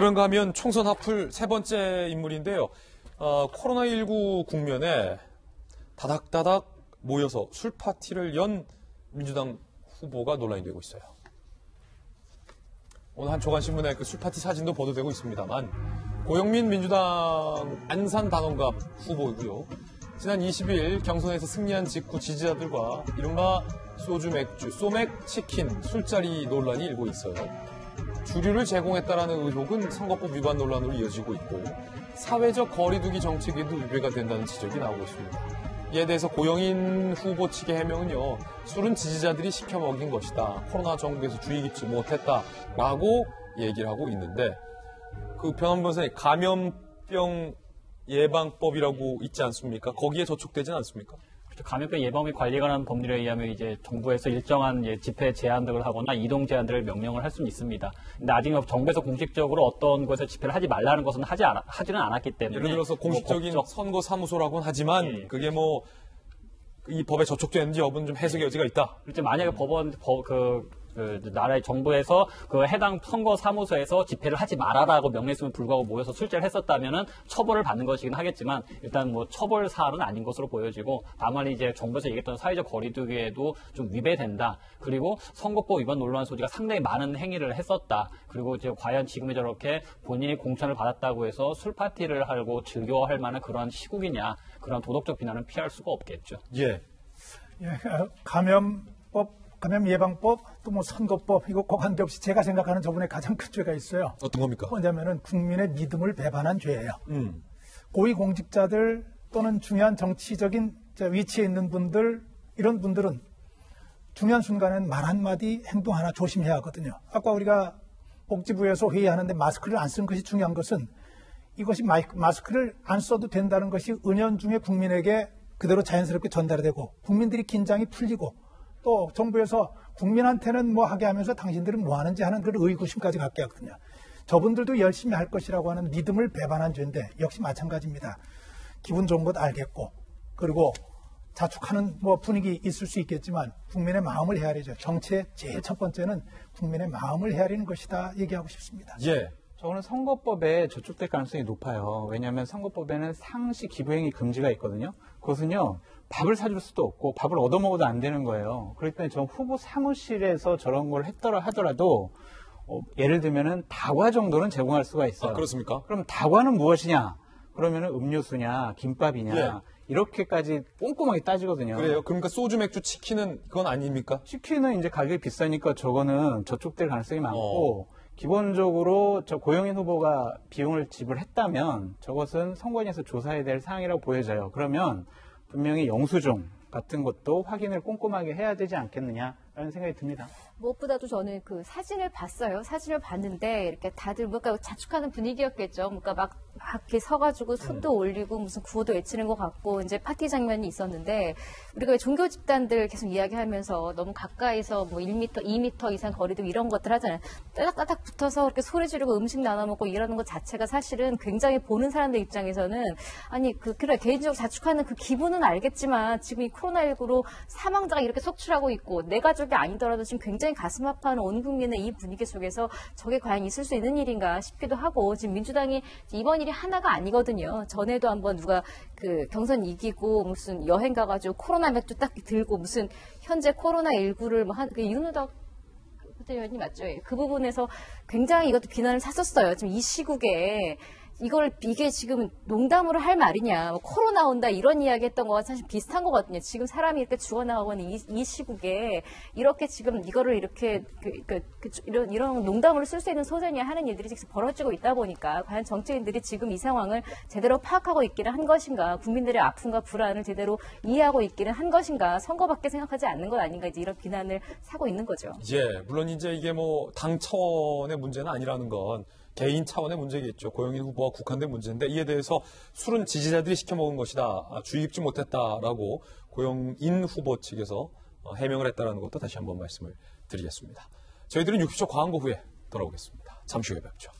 그런가 하면 총선 하풀 세 번째 인물인데요. 코로나19 국면에 다닥다닥 모여서 술 파티를 연 민주당 후보가 논란이 되고 있어요. 오늘 한 조간신문에 그 술 파티 사진도 보도되고 있습니다만 고영민 민주당 안산 단원갑 후보이고요. 지난 20일 경선에서 승리한 직후 지지자들과 이른바 소주 맥주, 소맥 치킨 술자리 논란이 일고 있어요. 주류를 제공했다라는 의혹은 선거법 위반 논란으로 이어지고 있고 사회적 거리두기 정책에도 위배가 된다는 지적이 나오고 있습니다. 이에 대해서 고영인 후보 측의 해명은요. 술은 지지자들이 시켜 먹인 것이다. 코로나 정부에서 주의 깊지 못했다라고 얘기를 하고 있는데 그 변호사 변호사님 감염병 예방법이라고 있지 않습니까? 거기에 저촉되진 않습니까? 감염병 예방 및 관리에 관한 법률에 의하면 이제 정부에서 일정한 집회 제한들을 하거나 이동 제한들을 명령을 할 수는 있습니다. 근데 아직 정부에서 공식적으로 어떤 곳에서 집회를 하지 말라는 것은 하지는 않았기 때문에. 예를 들어서 공식적인 선거 사무소라고는 하지만 그게 뭐 이 법에 저촉되는지 여부는 좀 해석의 여지가 있다. 그렇죠. 만약에 나라의 정부에서 그 해당 선거 사무소에서 집회를 하지 말아라고 명령했음에 불구하고 모여서 술제를 했었다면은 처벌을 받는 것이긴 하겠지만 일단 뭐 처벌 사안은 아닌 것으로 보여지고 다만 이제 정부에서 얘기했던 사회적 거리두기에도 좀 위배된다. 그리고 선거법 위반 논란 소지가 상당히 많은 행위를 했었다. 그리고 이제 과연 지금이 저렇게 본인이 공천을 받았다고 해서 술 파티를 하고 즐겨할 만한 그런 시국이냐. 그런 도덕적 비난은 피할 수가 없겠죠. 예. 감염 예방법, 또 뭐 선거법, 이거 꼭 한데 없이 제가 생각하는 저번에 가장 큰 죄가 있어요. 어떤 겁니까? 뭐냐면은 국민의 믿음을 배반한 죄예요. 고위공직자들 또는 중요한 정치적인 위치에 있는 분들, 이런 분들은 중요한 순간엔 말 한마디, 행동 하나 조심해야 하거든요. 아까 우리가 복지부에서 회의하는데 마스크를 안 쓰는 것이 중요한 것은 이것이 마스크를 안 써도 된다는 것이 은연중에 국민에게 그대로 자연스럽게 전달이 되고 국민들이 긴장이 풀리고 또 정부에서 국민한테는 뭐 하게 하면서 당신들은 뭐 하는지 하는 그런 의구심까지 갖게 하거든요. 저분들도 열심히 할 것이라고 하는 믿음을 배반한 죄인데 역시 마찬가지입니다. 기분 좋은 것 알겠고 그리고 자축하는 뭐 분위기 있을 수 있겠지만 국민의 마음을 헤아리죠. 정치의 제일 첫 번째는 국민의 마음을 헤아리는 것이다 얘기하고 싶습니다. 예. 저는 선거법에 저촉될 가능성이 높아요. 왜냐하면 선거법에는 상시 기부행위 금지가 있거든요. 그것은요. 밥을 사줄 수도 없고 밥을 얻어먹어도 안 되는 거예요. 그렇기 때문에 저 후보 사무실에서 저런 걸 하더라도 예를 들면은 다과 정도는 제공할 수가 있어요. 아, 그렇습니까? 그럼 다과는 무엇이냐? 그러면은 음료수냐, 김밥이냐 예. 이렇게까지 꼼꼼하게 따지거든요. 그래요? 그러니까 소주, 맥주, 치킨은 그건 아닙니까? 치킨은 이제 가격이 비싸니까 저거는 저촉될 가능성이 많고 기본적으로 저 고영인 후보가 비용을 지불했다면 저것은 선관위에서 조사해야 될 사항이라고 보여져요. 그러면 분명히 영수증 같은 것도 확인을 꼼꼼하게 해야 되지 않겠느냐라는 생각이 듭니다. 무엇보다도 저는 그 사진을 봤어요. 사진을 봤는데 이렇게 다들 뭔가 자축하는 분위기였겠죠. 뭔가 막 이렇게 서가지고 손도 올리고 무슨 구호도 외치는 것 같고 이제 파티 장면이 있었는데 우리가 왜 종교 집단들 계속 이야기하면서 너무 가까이서 뭐 1m, 2m 이상 거리두기 이런 것들 하잖아요. 따닥따닥 붙어서 이렇게 소리 지르고 음식 나눠 먹고 이러는 것 자체가 사실은 굉장히 보는 사람들 입장에서는 아니 그래 개인적으로 자축하는 그 기분은 알겠지만 지금 이 코로나19로 사망자가 이렇게 속출하고 있고 내 가족이 아니더라도 지금 굉장히 가슴 아파하는 온 국민의 이 분위기 속에서 저게 과연 있을 수 있는 일인가 싶기도 하고 지금 민주당이 이번 일이 하나가 아니거든요. 전에도 한번 누가 그 경선 이기고 무슨 여행 가가지고 코로나 맥주 딱 들고 무슨 현재 코로나19를 뭐 그 윤우덕 의원이 맞죠? 그 부분에서 굉장히 이것도 비난을 샀었어요. 지금 이 시국에 이게 지금 농담으로 할 말이냐, 뭐 코로나 온다 이런 이야기 했던 거와 사실 비슷한 거거든요. 지금 사람이 이렇게 죽어나가고 있는 이 시국에 이렇게 지금 이거를 이렇게 이런 농담으로 쓸 수 있는 소재냐 하는 일들이 지금 벌어지고 있다 보니까 과연 정치인들이 지금 이 상황을 제대로 파악하고 있기는 한 것인가, 국민들의 아픔과 불안을 제대로 이해하고 있기는 한 것인가, 선거밖에 생각하지 않는 것 아닌가 이제 이런 비난을 사고 있는 거죠. 예, 물론 이제 이게 뭐 당 차원의 문제는 아니라는 건 개인 차원의 문제겠죠. 고영인 후보와 국한된 문제인데 이에 대해서 술은 지지자들이 시켜먹은 것이다. 주의 깊지 못했다라고 고영인 후보 측에서 해명을 했다는 것도 다시 한번 말씀을 드리겠습니다. 저희들은 60초 광고 후에 돌아오겠습니다. 잠시 후에 뵙죠.